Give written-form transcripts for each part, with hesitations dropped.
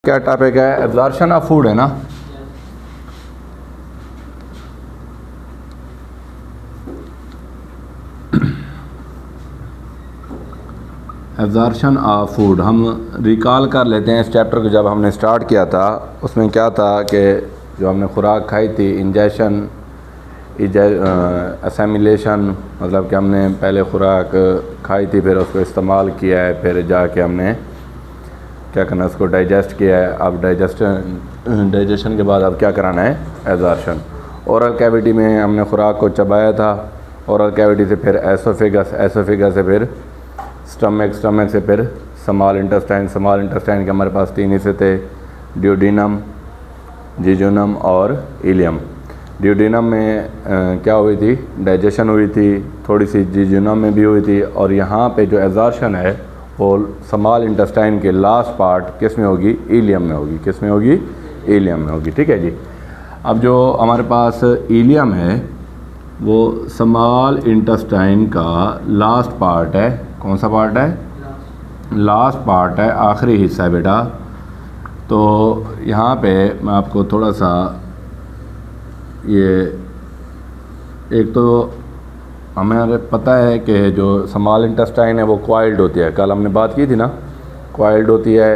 क्या टॉपिक है? Absorption of food है ना। एब्जॉर्प्शन ऑफ फूड हम रिकॉल कर लेते हैं इस चैप्टर को। जब हमने स्टार्ट किया था उसमें क्या था कि जो हमने खुराक खाई थी, इंजेशन, असेमिलेशन, मतलब कि हमने पहले खुराक खाई थी, फिर उसको इस्तेमाल किया है, फिर जाके हमने क्या करना, उसको डाइजेस्ट किया है। अब डाइजेशन के बाद अब क्या कराना है? एब्जॉर्प्शन। ओरल कैविटी में हमने खुराक को चबाया था, ओरल कैविटी से फिर एसोफेगस, एसोफेगस से फिर स्टमक, स्टमक से फिर स्मॉल इंटेस्टाइन, स्मॉल इंटेस्टाइन के हमारे पास तीन हिस्से थे, ड्यूडेनम, जिजोनम और इलियम। ड्यूडेनम में क्या हुई थी? डाइजेशन हुई थी, थोड़ी सी जिजोनम में भी हुई थी, और यहाँ पे जो एब्जॉर्प्शन है वो स्मॉल इंटेस्टाइन के लास्ट पार्ट किस में होगी? इलियम में होगी। किस में होगी? इलियम में होगी। ठीक है जी। अब जो हमारे पास इलियम है वो स्मॉल इंटेस्टाइन का लास्ट पार्ट है। कौन सा पार्ट है? लास्ट पार्ट है, आखिरी हिस्सा है बेटा। तो यहाँ पे मैं आपको थोड़ा सा ये, एक तो हमें पता है कि जो स्मॉल इंटेस्टाइन है वो क्वाइल्ड होती है, कल हमने बात की थी ना, क्वाइल्ड होती है,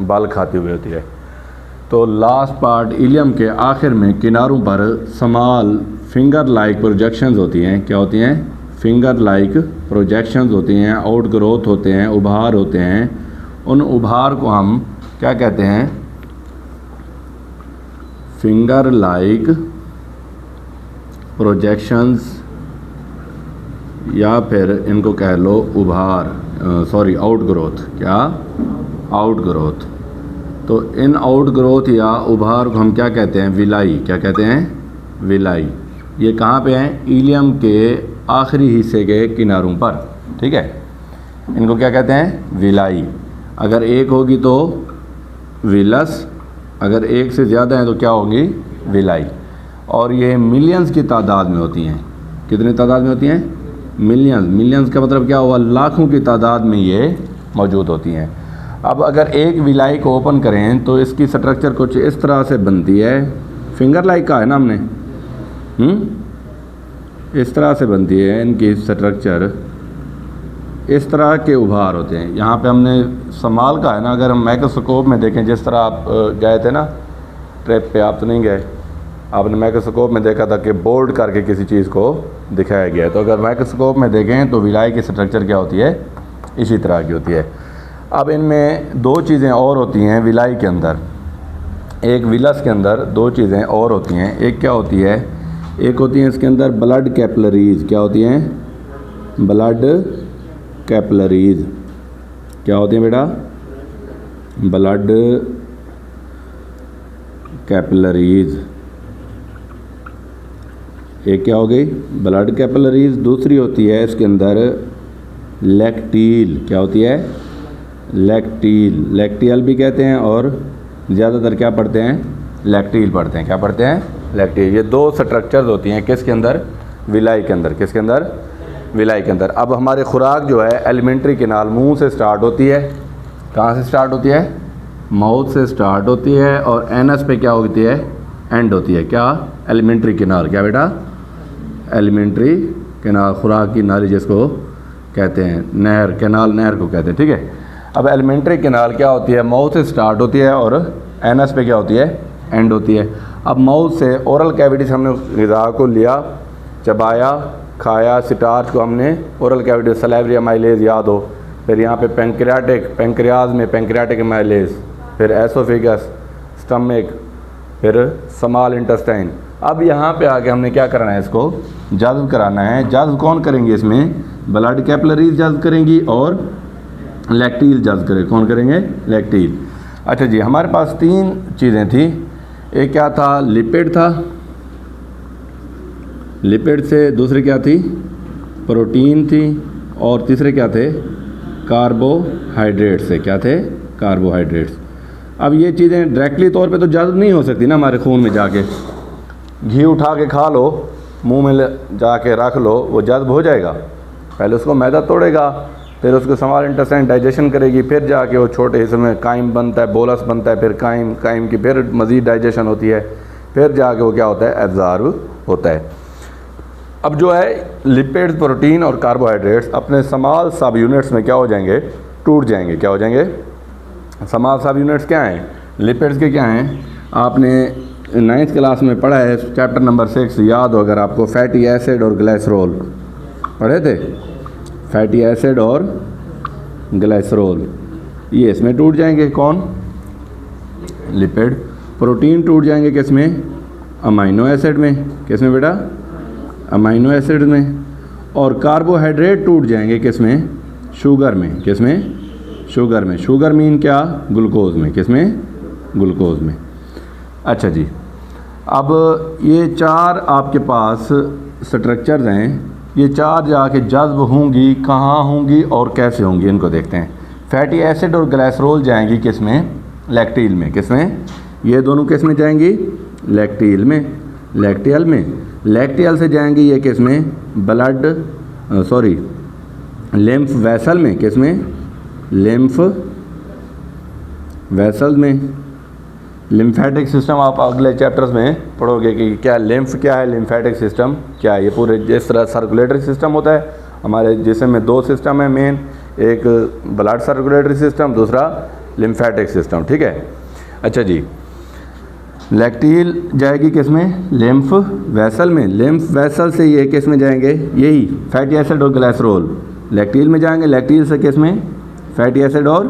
बल खाती हुई होती है। तो लास्ट पार्ट इलियम के आखिर में किनारों पर स्मॉल फिंगर लाइक प्रोजेक्शंस होती हैं। क्या होती हैं? फिंगर लाइक प्रोजेक्शंस होती हैं, आउट ग्रोथ होते हैं, उभार होते हैं। उन उभार को हम क्या कहते हैं? फिंगर लाइक प्रोजेक्शंस, या फिर इनको कह लो उभार, सॉरी आउट ग्रोथ। क्या? Out growth. तो इन आउट ग्रोथ या उभार को हम क्या कहते हैं? विलाई। क्या कहते हैं? विलाई। ये कहाँ पे हैं? इलियम के आखिरी हिस्से के किनारों पर। ठीक है, इनको क्या कहते हैं? विलाई। अगर एक होगी तो विलस, अगर एक से ज़्यादा है तो क्या होगी? विलाई। और ये मिलियंस की तादाद में होती हैं। कितनी तादाद में होती हैं? मिलियंस। मिलियंस का मतलब क्या हुआ? लाखों की तादाद में ये मौजूद होती हैं। अब अगर एक विलाई को ओपन करें तो इसकी स्ट्रक्चर कुछ इस तरह से बनती है। फिंगर लाइक का है ना हमने, इस तरह से बनती है इनकी स्ट्रक्चर, इस तरह के उभार होते हैं। यहाँ पे हमने स्मॉल का है ना, अगर हम माइक्रोस्कोप में देखें, जिस तरह आप गए थे ना ट्रिप पे, आप तो नहीं गए, आपने माइक्रोस्कोप में देखा था कि बोल्ड करके किसी चीज़ को दिखाया गया है। तो अगर माइक्रोस्कोप में देखें तो विलाई की स्ट्रक्चर क्या होती है? इसी तरह की होती है। अब इनमें दो चीज़ें और होती हैं विलाई के अंदर, एक विलस के अंदर दो चीज़ें और होती हैं। एक क्या होती है? एक होती है इसके अंदर ब्लड कैपिलरीज। क्या होती हैं? Blood capillaries. क्या होती हैं बेटा? Blood capillaries. एक क्या हो गई? Blood capillaries. दूसरी होती है इसके अंदर लैक्टील। क्या होती है? लैक्टील। लैक्टियल भी कहते हैं, और ज़्यादातर क्या पढ़ते हैं? लैक्टील पढ़ते हैं। क्या पढ़ते हैं? लैक्टील। ये दो स्ट्रक्चर्स होती हैं किसके अंदर? विलाई के अंदर। किसके अंदर? विलाई के अंदर। अब हमारे खुराक जो है एलिमेंट्री कैनाल मुंह से स्टार्ट होती है। कहाँ से स्टार्ट होती है? माउथ से स्टार्ट होती है, और एनस पे क्या होती है? एंड होती है। क्या? Alimentary canal. क्या बेटा? एलिमेंट्री कैनाल, खुराक की नाली जिसको कहते हैं, नहर, कैनाल नहर को कहते हैं। ठीक है। अब एलिमेंट्री कैनाल क्या होती है? माउथ से स्टार्ट होती है, और एनस पे क्या होती है? एंड होती है। अब माउथ से ओरल कैविटी से हमने ग़िज़ा को लिया, चबाया, खाया, स्टार्च को हमने ओरल कैविटी, सलाइवरी अमाइलेज याद हो, फिर यहाँ पे पेंक्रियाटिक, पेंक्रियाज में पेंक्रियाटिक अमाइलेज, फिर एसोफेगस, स्टमक, फिर स्मॉल इंटेस्टाइन। अब यहाँ पे आके हमने क्या करना है? इसको जज़्ब कराना है। जज़्ब कौन करेंगे इसमें? ब्लड कैपिलरीज जज़्ब करेंगी, और लैक्टील जज़्ब करेंगे। कौन करेंगे? लैक्टील। अच्छा जी, हमारे पास तीन चीज़ें थी। एक क्या था? लिपिड था। लिपिड से दूसरी क्या थी? प्रोटीन थी, और तीसरे क्या थे? कार्बोहाइड्रेट से। क्या थे? कार्बोहाइड्रेट्स। अब ये चीज़ें डायरेक्टली तौर पे तो जज़्ब नहीं हो सकती ना हमारे खून में जाके। घी उठा के खा लो, मुंह में जाके रख लो, वो जज़्ब हो जाएगा? पहले उसको मैदा तोड़ेगा, फिर उसको स्मॉल इंटेस्टाइन डाइजेशन करेगी, फिर जाके वो छोटे हिस्से में काइम बनता है, बोलस बनता है, फिर काइम की फिर मज़ीद डाइजेशन होती है, फिर जाके वो क्या होता है, एब्ज़ॉर्ब होता है। अब जो है लिपिड्स, प्रोटीन और कार्बोहाइड्रेट्स अपने स्मॉल सब यूनिट्स में क्या हो जाएंगे, टूट जाएंगे। क्या हो जाएंगे? स्मॉल सब यूनिट्स क्या हैं? लिपिड्स के क्या हैं? आपने 9th क्लास में पढ़ा है, चैप्टर नंबर 6 याद हो अगर आपको, फैटी एसिड और ग्लाइसरोल पढ़े थे। फैटी एसिड और ग्लाइसरोल ये इसमें टूट जाएंगे। कौन? लिपिड। प्रोटीन टूट जाएंगे किस में? अमाइनो एसिड में। किस में बेटा? अमाइनो एसिड में। और कार्बोहाइड्रेट टूट जाएंगे किस में? शुगर में। किस में? शुगर में। शुगर मीन क्या? ग्लूकोज में। किस में? ग्लूकोज में। अच्छा जी, अब ये 4 आपके पास स्ट्रक्चर्स हैं, ये 4 जाके जज्ब होंगी, कहाँ होंगी और कैसे होंगी, इनको देखते हैं। फैटी एसिड और ग्लाइसरोल जाएंगी किस में? लैक्टील में। किस में? ये दोनों किस में जाएंगी? लैक्टील में। लैक्टियल में। लैक्टियल से जाएंगी ये किस में? लिम्फ वेसल में। किस में? लिम्फ वेसल में। लिम्फेटिक सिस्टम आप अगले चैप्टर्स में पढ़ोगे कि क्या लिम्फ क्या है, लिम्फेटिक सिस्टम क्या है। ये पूरे जिस तरह सर्कुलेटरी सिस्टम होता है हमारे जिसम में 2 सिस्टम है मेन, एक ब्लड सर्कुलेटरी सिस्टम, दूसरा लिम्फेटिक सिस्टम। ठीक है। अच्छा जी, लैक्टील जाएगी किस में? लिम्फ वेसल में। लिम्फ वेसल से ये किस में जाएंगे? यही फैटी एसिड और ग्लाइसरोल लैक्टील में जाएंगे। लैक्टील से किस में? फैटी एसिड और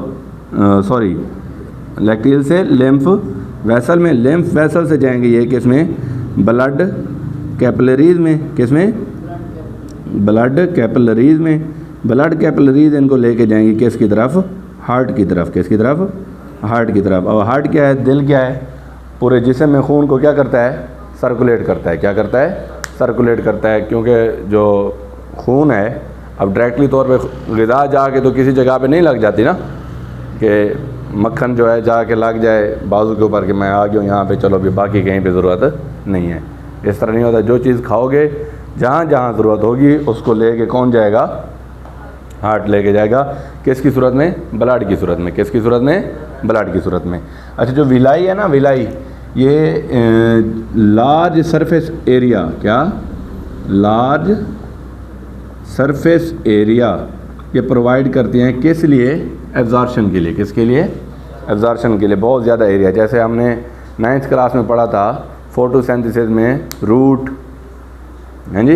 लैक्टील से लिम्फ वेसल में। लिम्फ वेसल से जाएंगे ये किस में? ब्लड कैपिलरीज में। किस में? ब्लड कैपिलरीज में। ब्लड कैपिलरीज इनको लेके जाएंगी किसकी तरफ? हार्ट की तरफ। किसकी तरफ? हार्ट की तरफ। और हार्ट क्या है? दिल क्या है? पूरे जिस्म में खून को क्या करता है? सर्कुलेट करता है। क्या करता है? सर्कुलेट करता है। क्योंकि जो खून है अब डायरेक्टली तौर पे ग़िज़ा जाके तो किसी जगह पे नहीं लग जाती ना, कि मक्खन जो है जाके लग जाए बाजू के ऊपर कि मैं आ गया हूँ यहाँ पे, चलो अभी बाकी कहीं पे ज़रूरत नहीं है। इस तरह नहीं होता। जो चीज़ खाओगे जहाँ जहाँ ज़रूरत होगी उसको लेके कौन जाएगा? हार्ट लेके जाएगा। किसकी सूरत में? ब्लड की सूरत में। किसकी सूरत में? ब्लड की सूरत में। अच्छा, जो विलाई है ना, विलाई ये लार्ज सरफेस एरिया, क्या? लार्ज सरफेस एरिया ये प्रोवाइड करती हैं किस लिए? एब्जॉर्प्शन के लिए। किसके लिए? एब्जॉर्प्शन के लिए। बहुत ज़्यादा एरिया, जैसे हमने 9th क्लास में पढ़ा था फोटोसिंथेसिस में रूट, हैं जी,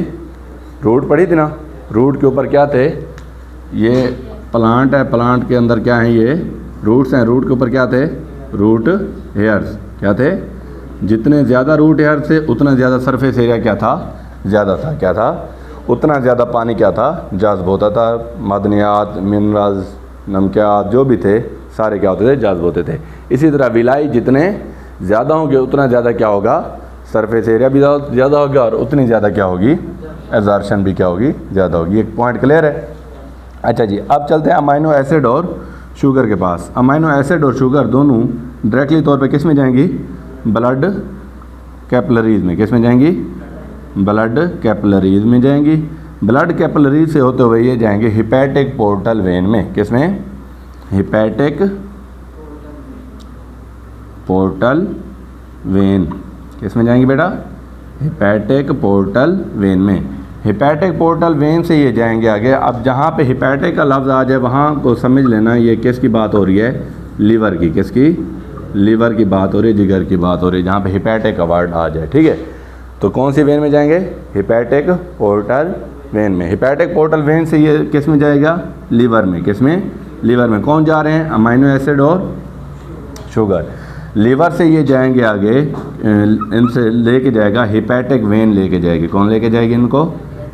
रूट पढ़ी थी ना। रूट के ऊपर क्या थे? ये प्लांट है, प्लांट के अंदर क्या है? ये रूट्स हैं। रूट के ऊपर क्या थे? Root hairs. क्या थे? जितने ज़्यादा रूट हेयर थे उतना ज़्यादा सरफेस एरिया क्या था? ज़्यादा था। क्या था? उतना ज़्यादा पानी क्या था? जज्ब होता था। मदनियात, मिनरल्स, नमकियात जो भी थे सारे क्या होते थे? जज्ब होते थे। इसी तरह विलाई जितने ज़्यादा होंगे उतना ज़्यादा क्या होगा? सरफेस एरिया भी ज़्यादा होगा और उतनी ज़्यादा क्या होगी? एब्जॉर्प्शन भी क्या होगी? ज़्यादा होगी। एक पॉइंट क्लियर है? अच्छा जी, अब चलते हैं अमाइनो एसिड और शुगर के पास। अमाइनो एसिड और शुगर दोनों डायरेक्टली तौर पे किस में जाएंगी? ब्लड कैपिलरीज में। किस में जाएंगी? ब्लड कैपिलरीज में जाएंगी। ब्लड कैपिलरीज से होते हुए ये जाएंगे हिपैटिक पोर्टल वेन में। किस में? Hepatic portal vein. किस में जाएंगी बेटा? हिपैटिक पोर्टल वेन में। हिपैटिक पोर्टल वेन से ये जाएंगे आगे। अब जहाँ पे हिपैटिक का लफ्ज़ आ जाए वहाँ को समझ लेना ये किसकी बात हो रही है? लीवर की। किसकी? लीवर की बात हो रही है, जिगर की बात हो रही है, जहाँ पे हिपैटिक का वर्ड आ जाए। ठीक है, तो कौन सी वेन में जाएंगे? हिपैटिक पोर्टल वेन में। हिपैटिक पोर्टल वेन से ये किस में जाएगा? लीवर में। किस में? लीवर में। कौन जा रहे हैं? अमाइनो एसिड और शुगर। लीवर से ये जाएंगे आगे, इनसे लेके जाएगा हिपैटिक वेन लेके जाएगी। कौन लेके जाएगी इनको?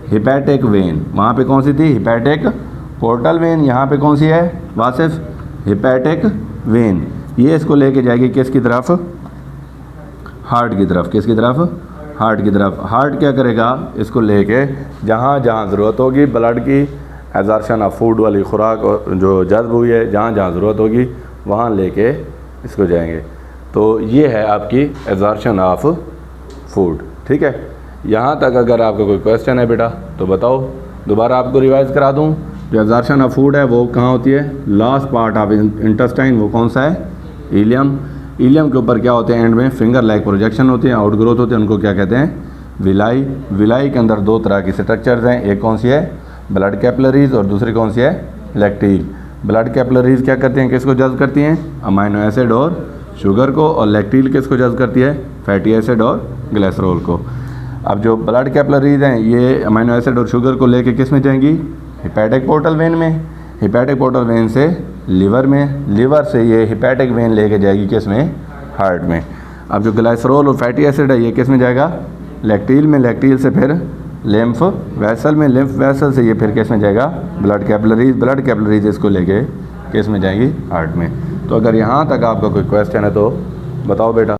Hepatic vein. वहाँ पे कौन सी थी? Hepatic portal vein. यहाँ पे कौन सी है वासिफ? Hepatic vein. ये इसको लेके जाएगी किसकी तरफ? हार्ट की तरफ। किसकी तरफ? हार्ट की तरफ। हार्ट क्या करेगा? इसको लेके जहाँ जहाँ ज़रूरत होगी ब्लड की एब्जॉर्प्शन ऑफ फूड वाली खुराक जो जज्ब हुई है, जहाँ जहाँ ज़रूरत होगी वहाँ लेके इसको जाएंगे। तो ये है आपकी एब्जॉर्प्शन ऑफ फूड। ठीक है, यहाँ तक अगर आपका कोई क्वेश्चन है बेटा तो बताओ, दोबारा आपको रिवाइज़ करा दूँ। जो एब्जॉर्प्शन ऑफ फूड है वो कहाँ होती है, लास्ट पार्ट ऑफ इंटेस्टाइन, वो कौन सा है, इलियम। इलियम के ऊपर क्या होते हैं, एंड में फिंगर लाइक प्रोजेक्शन होती है, आउटग्रोथ होती है, उनको क्या कहते हैं, विलाई। विलाई के अंदर दो तरह की स्ट्रक्चर्स हैं, एक कौन सी है, ब्लड कैपिलरीज, और दूसरी कौन सी है, लैक्टील। ब्लड कैपिलरीज क्या करती हैं, किसको जज्ब करती हैं, अमाइनो एसिड और शुगर को, और लैक्टील किसको जज्ब करती है, फैटी एसिड और ग्लिसरॉल को। अब जो ब्लड कैपिलरीज हैं ये अमाइनो एसिड और शुगर को लेके किस में जाएंगी, हिपैटिक पोर्टल वेन में, हिपैटिक पोर्टल वेन से लिवर में, लिवर से ये हिपैटिक वेन लेके जाएगी किस में, हार्ट में। अब जो ग्लिसरॉल और फैटी एसिड है ये किस में जाएगा, लैक्टील में, लैक्टील से फिर लिम्फ वेसल में, लिम्फ वेसल से ये फिर किस में जाएगा, ब्लड कैपिलरीज, ब्लड कैपिलरीज इसको लेके किस में जाएगी, हार्ट में। तो अगर यहाँ तक आपका कोई क्वेश्चन है तो बताओ बेटा।